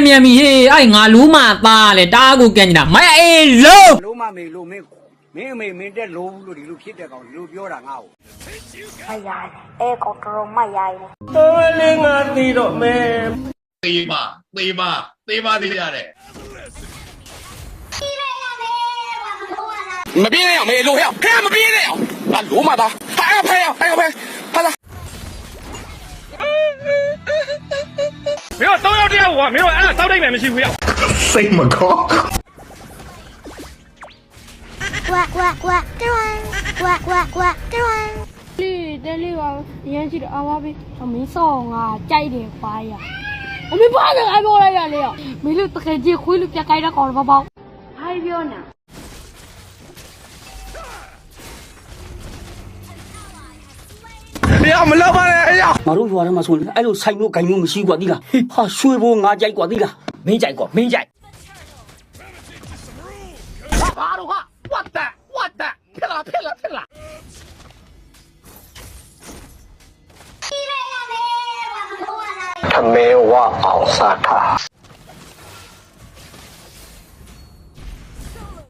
မြန်ပြီဟေးအဲ့ငါလူးမသားလေတားကိုကန်နေတာမအေးလုံး လုံးမမေလို့မင်းအမေမင်းတက်လုံးလို့ဒီလိုဖြစ်တဲ့ကောင်ဒီလိုပြောတာငါ့ကို မရိုင်းအဲကောင်တော်မရိုင်း တော်လေးငါတီးတော့မဲ သေးပါသေးရတယ်မပြေးနဲ့အောင်မေလို့ဟဲ့ဟဲ့မပြေးနဲ့အောင်ငါလုံးမသားဟဲ့ဖဲဖဲလာမင်းတို့3ယောက်တယောက်ကွာမင်းတို့အဲ့ဒါစောက်တိတ်မယ်မရှိဘူးရောက် စိတ်မကော ကွာတရွန်ကွာတရွန်လေးတဲလေးပါရမ်းရှိတော့အာဝပေးမင်းစောငါကြိုက်တယ်ပါရအမေပါနဲ့အပြောလိုက်ရလေမင်းတို့တကယ်ကြီးခွေးလူပြခိုင်းတဲ့ကောင်တော့ပေါ့ဟိုင်းပြောနာဘယ်မလောက်ပါနဲ့အေးရ ငါတို့ရွာထဲမှာဆိုရင်အဲ့လိုဆိုင်မျိုးဂိုင်မျိုးမရှိกว่าတိလားဟာရွှေဘိုးငါကြိုက်กว่าတိလားမင်းကြိုက်กว่าမင်းကြိုက်ဘာတော့ဟာ what the ဖြစ်လာထမေဝအောင်စားထား